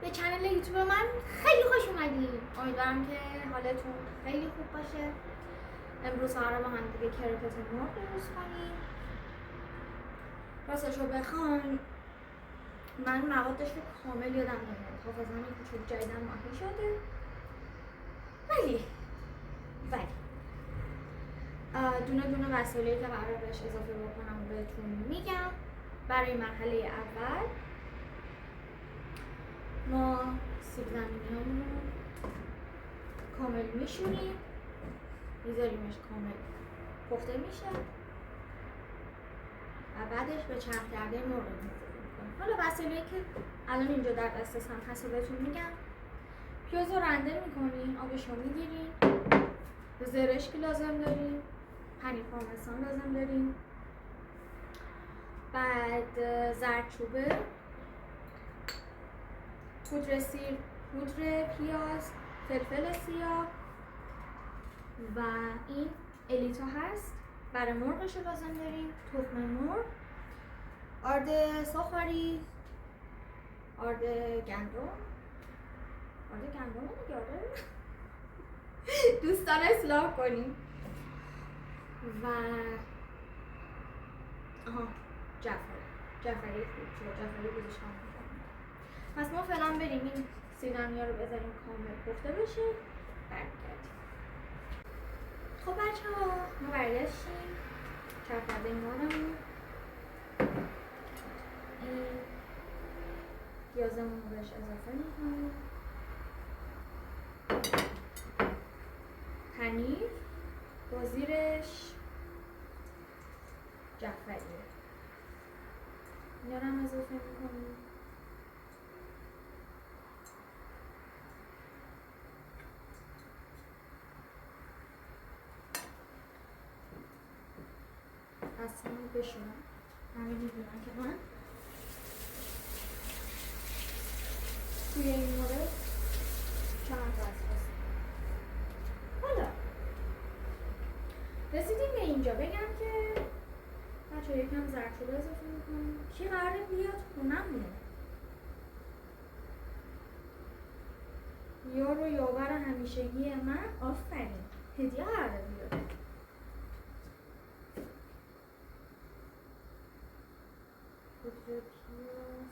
به کانال یوتیوب من خیلی خوش اومدین. امیدوارم که حالتون خیلی خوب باشه. امروز قراره با هم دیگه کرکت مرغ درست کنیم. راستشو بخوام من موادش رو کامل یادم نمیاد، حافظه‌م یه کوچولو جدیدن ماهی شده، ولی دونه دونه وسایلی که قراره بهش اضافه بکنم بهتون میگم. برای مرحله اول ما سیب زمینی‌هامون رو کامل میشونیم، میذاریمش کامل پخته میشه و بعدش به چرخ کرده مرغ اضافه میکنیم. حالا وسایلی که الان اینجا در دسترسم هست رو بهتون میگم. پیاز رو رنده میکنین، آبش رو میگیرین، زرشک لازم داریم، پنیر پارمسان لازم داریم، بعد زردچوبه، پودر سیر، پودر پیاز، فلفل سیاه و این الیتا هست برای مرغش رو لازم داریم، تخم مرغ، آرد ساخاری، آرد گندم دیگه، آره دوستان اصلاح کنیم و جعفری گذاشتم. پس ما فعلا بریم این سیب‌زمینی‌ها رو بذاریم کامل پخته بشه، برگردیم. خب بچه‌ها ما برگشتیم. چرخ‌کرده مرغمون، این پیازمون رو بهش اضافه می‌کنیم، پنیر با زیرش جعفریه، اینا رو هم اضافه می‌کنیم. اصلا بشورم، همه می‌دونن که من توی این مورد چند تا هستم. حالا رسیدیم به اینجا، بگم که بچه یکم زردچوبه اضافه میکنیم. کی قراره بیاد خونمون؟ یار و یاور همیشگی من، آفرین، هدیه قراره بیاد. پودر پیاز،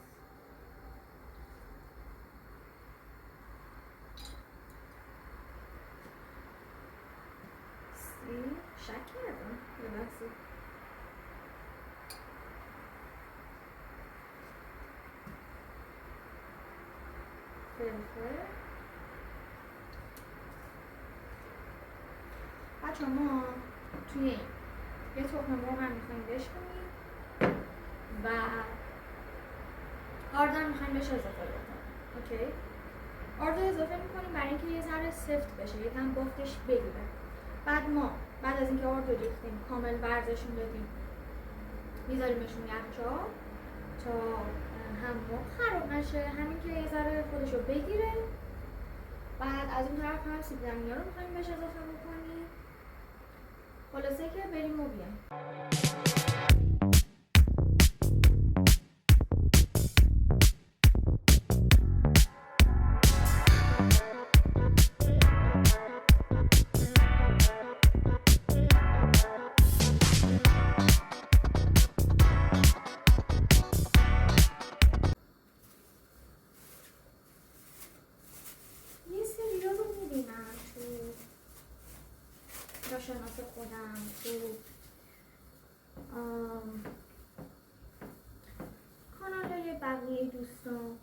شک کردم یه لحظه. فلفل. بچه ما توی این یه تخم مرغ هم میخواییم بشکنیم و آردم میخواییم بهش اضافه بکنیم. اوکی؟ آرد اضافه میکنیم برای اینکه یه ذره سفت بشه، یکم بافتش بگیره. بعد از اینکه آرد رو ریختیم کامل ورزشون دادیم، میذاریمشون یخچال تا هم مرغ خراب نشه، همین که یه ذره خودشو بگیره. بعد از اون طرف هم سیب زمینی‌ها رو میخوایم بهش اضافه بکنیم. خلاصه که بریم و بیایم. شناس خودم تو کانال های بقیه دوستان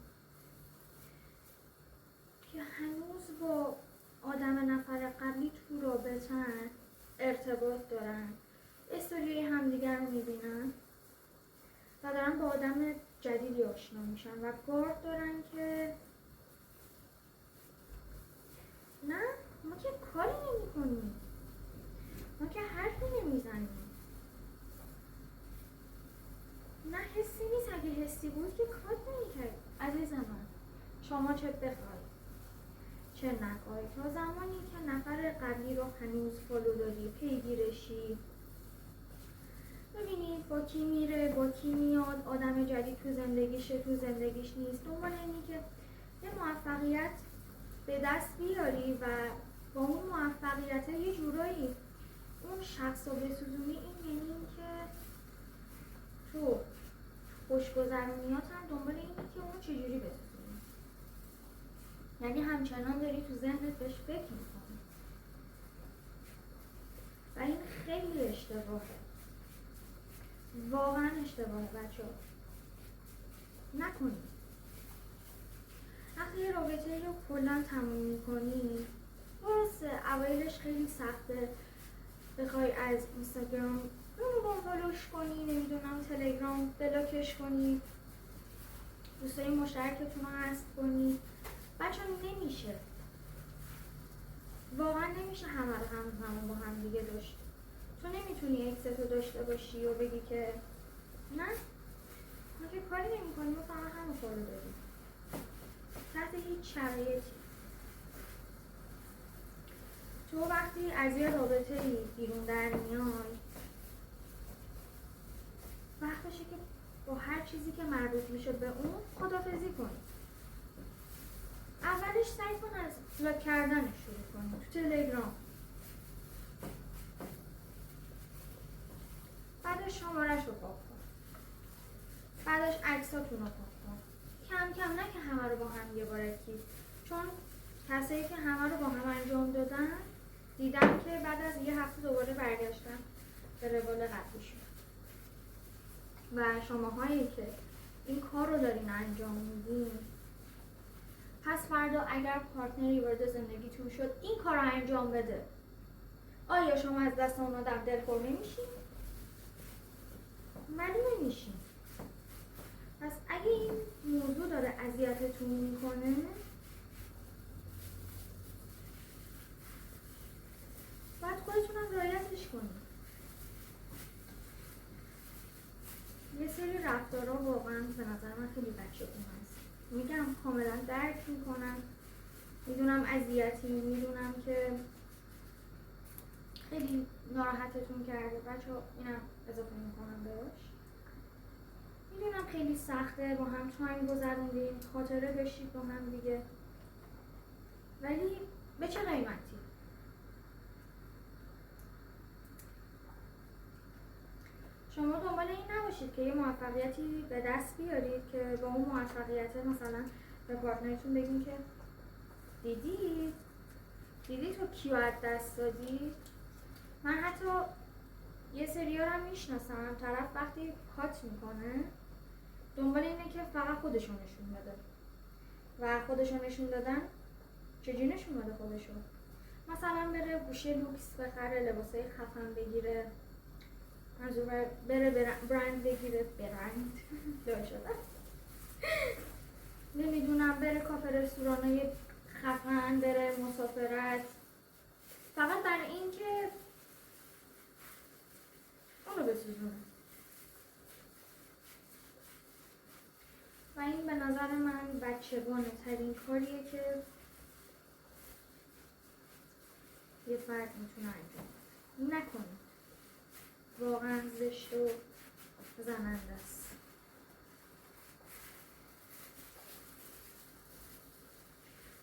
که هنوز با آدم نفر قبلی تو رابطن، ارتباط دارن، استوری همدیگر رو میبینن و دارن با آدم جدیدی آشنا میشن و گارد دارن که نه ما که کاری نمی کنیم، ما که حرفی نمیزنیم، نه حسی نیست، اگه حسی بود که کار نمیکرد. عزیز من، شما چه بخوای چه نخوای، تا زمانی که نفر قبلی رو هنوز فالو داری، پیگیرشی، ببینید با کی میره با کی میاد، آدم جدید تو زندگیشه تو زندگیش نیست، دنبال اینی که یه موفقیت به دست بیاری و با اون موفقیت یه جورایی اون شخص رو بسوزونی، این یعنی این که تو خوشگذرونیات هم دنبال اینی که اون چجوری بسوزونی، یعنی همچنان داری تو ذهنت بهش فکر میکنی و این خیلی اشتباهه، واقعا اشتباهه بچه ها. نکنید. وقتی یه رابطه رو کلا تموم میکنی، درسته اوایلش خیلی سخته بخوای از اینستاگرام رو فالوش کنی، نمیدونم تلگرام بلاکش کنی، دوستای مشترکتون رو حذف کنی. بچه نمیشه، واقعا نمیشه همه رو هم با هم دیگه داشت. تو نمیتونی اکست رو داشته باشی و بگی که نه ما که کاری نمی کنیم و فقط همه فالو داریم تحت هیچ شرایطی. تو وقتی از یه رابطه بیرون در میای، وقتشه که با هر چیزی که مربوط میشه به اون خداحافظی کنی. اولش سعی کن از بلاک کردنش شروع کنی تو تلگرام، بعدش شمارش رو پاک کن، بعدش عکساتون رو پاک کن، کم کم، نه که همه رو با هم یه بارکی، چون کسایی که همه رو با هم انجام دادن دیدم که بعد از یه هفته دوباره برگشتن به روال قبلیشون. و شماهایی که این کار رو دارین انجام میدین، پس فردا اگر پارتنری وارد زندگیتون شد این کار رو انجام بده، آیا شما از دست اون آدم دلخور نمیشین؟ ولی نمیشین. پس اگه این موضوع داره اذیتتون میکنه، باید خودتون هم رعایتش کنید. یه سری رفتارها واقعا به نظر من خیلی بچگونه هست. میگم کاملا درک میکنم، میدونم اذیتی، میدونم که خیلی ناراحتتون کرده بچه‌ها، اینم اضافه میکنم بهش. میدونم خیلی سخته با هم تایم گذروندیم، خاطره داشتید با هم دیگه، ولی به چه قیمتی؟ شما دنبال این نباشید که یه موفقیتی به دست بیارید که با اون موفقیت مثلا به پارتنرتون بگین که دیدی تو کیو از دست دادی؟ من حتی یه سری‌ها رو میشناسم، طرف وقتی کات میکنه دنبال اینه که فقط خودشو نشون بده. و خودشو نشون دادن چجوری نشون بده خودشو؟ مثلا بره گوشه لوکس بخره، لباسای خفن بگیره، منظور بره برند بگیره، برند دار شده نمیدونم، بره کافه رستورانای خفن، بره مسافرت، فقط برای این که اونو بسوزونه. و این به نظر من بچگانه ترین کاریه که یه فرد میتونه انجام بده. نکنید، واقعا زشت و زننده است.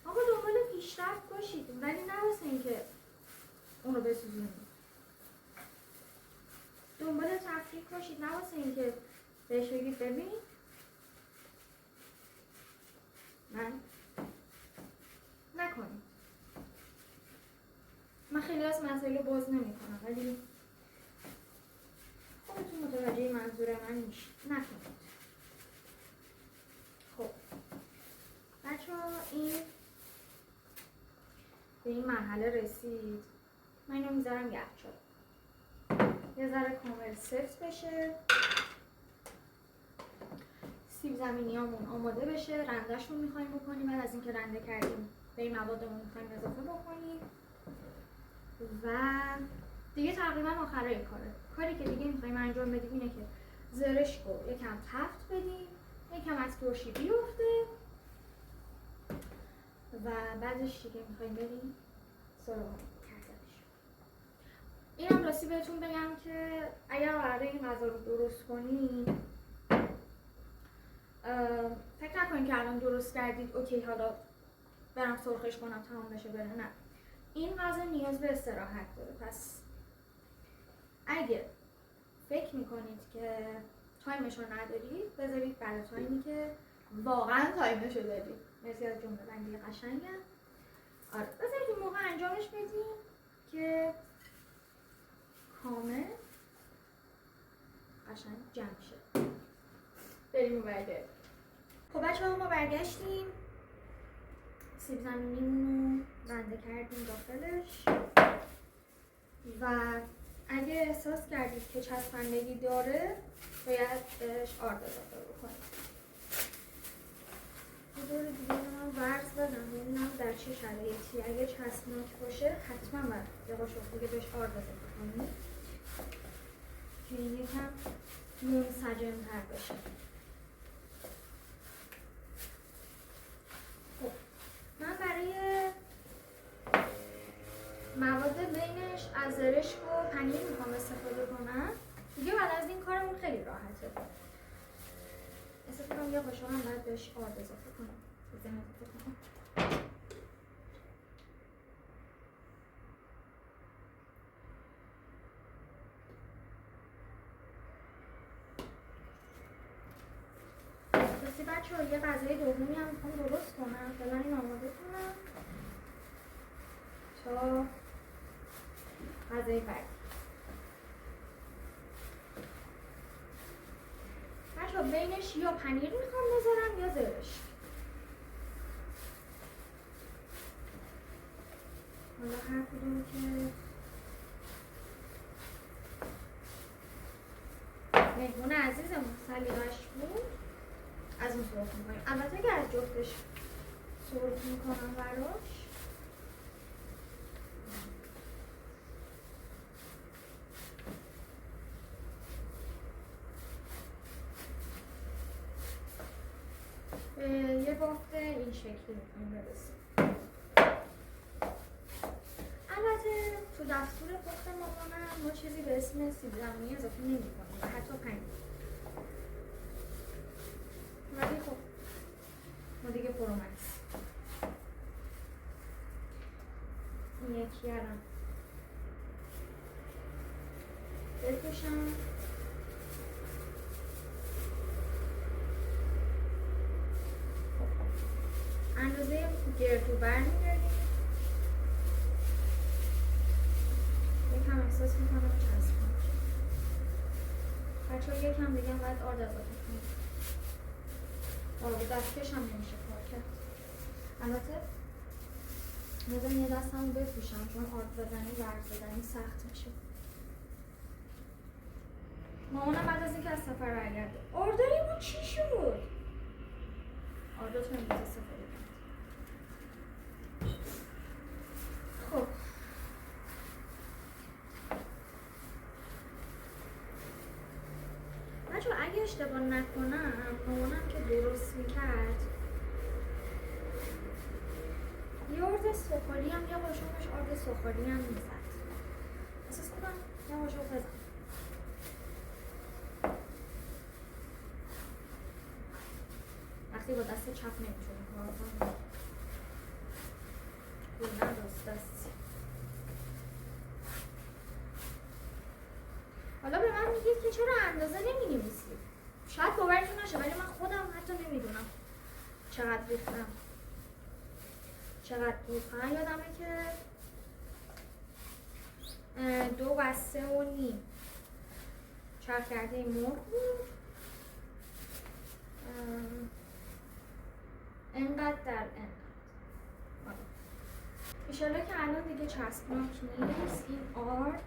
آقا دنبال پیشرفت باشید، ولی نه واسه اینکه اونو بسوزونید. دنبال تفریح باشید، نه واسه اینکه بهش بگید ببین من نکنید. من خیلی از مسائل رو باز نمی کنم، ولی خودتون متوجه منظور من میشید. نکنید. خب بچه ها، این به این مرحله رسید. من اینو میذارم یخچال یه ذره کامل سفت بشه، سیب زمینیامون آماده بشه، رنده‌شون میخوایم بکنیم. بعد از اینکه رنده کردیم به این موادمون میخوایم اضافه بکنیم و دیگه تقریبا آخرای کاری که دیگه میخوایم انجام بدیم اینه که زرشک رو یکم تفت بدیم، یکم از ترشی بیفته و بعدش دیگه میخوایم بریم سراغ کردنش. اینم راستی بهتون بگم که اگر قراره این غذا رو درست کنیم، فکر نکنید که الان درست کردید اوکی حالا برم سرخش کنم تمام بشه بره، نه، این غذا نیاز به استراحت داره. پس اگه فکر میکنید که تایمش رو ندارید بذارید برای تایمی که واقعا تایمش رو دارید. مرسی از جمله بندی قشنگم. آره بذارید اون موقع انجامش بدیم که کامل قشنگ جمع شه. بریم اون برگرد. خب بچه ها ما برگشتیم، سیب زمینیمون رو رنده کردیم داخلش و اگه احساس کردید که چسبندگی داره باید بهش آرد اضافه بکنید. یه دور دیگه من ورز بدم ببینم در چه شرایطی. اگه چسبناک باشه حتما باید یه قاشق دیگه بهش آرد اضافه کنید که این یکم منسجم‌تر بشه. خب من برای مواد بینش از زرشک و پنیر میخوام استفاده کنم. دیگه بعد از این کارمون خیلی راحته. احساس می‌کنم یه قاشق هم باید بهش آرد اضافه کنم. راستی بچه‌ها یه غذای دومی هم میخوام درست کنم. فعلا این آماده کنم تا غذای بعد. بچه‌ها بینش یا پنیر میخوام بذارم یا زرشک. حالا هر کدوم که مهمون عزیزمون سلیقه‌اش بود از اون سرخ میکنیم. البته که از جفتش سرخ میکنم براش. یه بافت این شکلی میکنیم برسیم. البته تو دستور پخت مامانم ما چیزی به اسم سیب زمینی اضافه نمی‌کنیم و حتی پنیر. ولی خب ما دیگه پرومکس. این یکی الان بکشم. اندازه گردو برمی‌گردیم. یکم احساس میکنم چسبناک. بچه‌ها یکم دیگه باید آرد اضافه کنیم. دستکش هم نمیشه کار کرد. البته بذارم یه دستم بپوشم چون آرد زدنی ورد زدنی سخت میشه. مامانم بعد از اینکه از سفر برگرده آردایمون چی شد؟ آرداتون امروز استفاده کنید. خب بچه‌ها اگه اشتباه نکنم مامانم که درست میکرد یه آرد سفالی هم یه قاشقش آرد سفالی هم میزد. احساس کنم یه قاشق بزن. وقتی با دست چپ نمیشه کار کنم. کلا راست دستی. حالا به من میگید که چرا اندازه نمی‌نویسید؟ شاید باورتون نشه ولی من خودم حتی نمیدونم چقدر ریختم. فقط یادمه که 2 و 3.5 چرخ کرده مرغ بود. انقدر در انقدر. ایشالا که الان دیگه چسبناک نیست. این آرد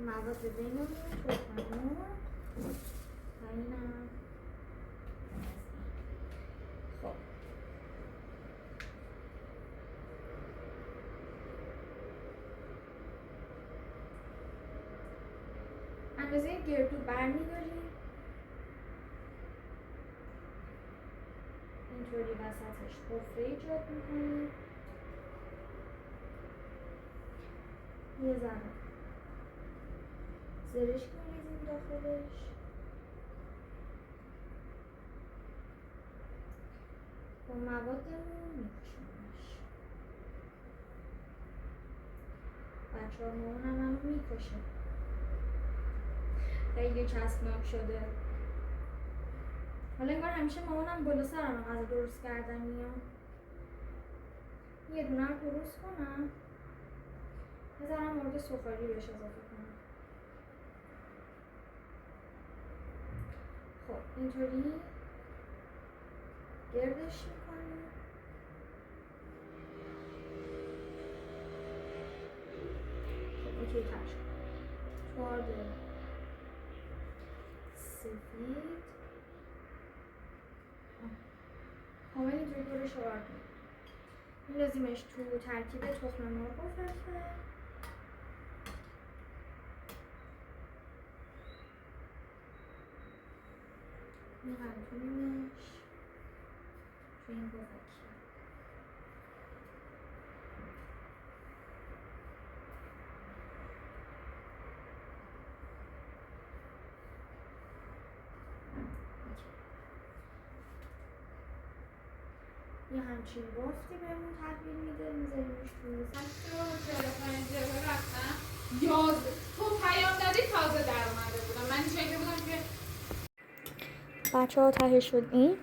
مواد بینمون تخم مرغ و اینم خب اندازه گردو برمی‌داریم اینطوری وسطش حفره ایجاد می‌کنیم. یه ذره زرشک می‌ریزیم داخلش با با موادمون میکشونش. بچه ها مامان هم میکشه. خیلی چسبناک شده. حالا انگار همیشه مامانم بالا سرم غذا درست کردن میام. یه دونه رو درست کنم. بذارم مورد سفالی بهش اضافه کنم. خب اینطوری گردش میکنیم. خب اینطوری تر شد. چارد سفید کامل اینطوری دورش آرد می‌ندازیمش تو ترکیب تخم مرغ و فلفل. می‌غلطونیمش تو این گوزکی. یه همچین بافتی بهمون تحویل میده. میذاریمش تو تلفن رفتم تو پیام دادی تازه در اومده بودم. من شکل بودم که بچه ها ته شد این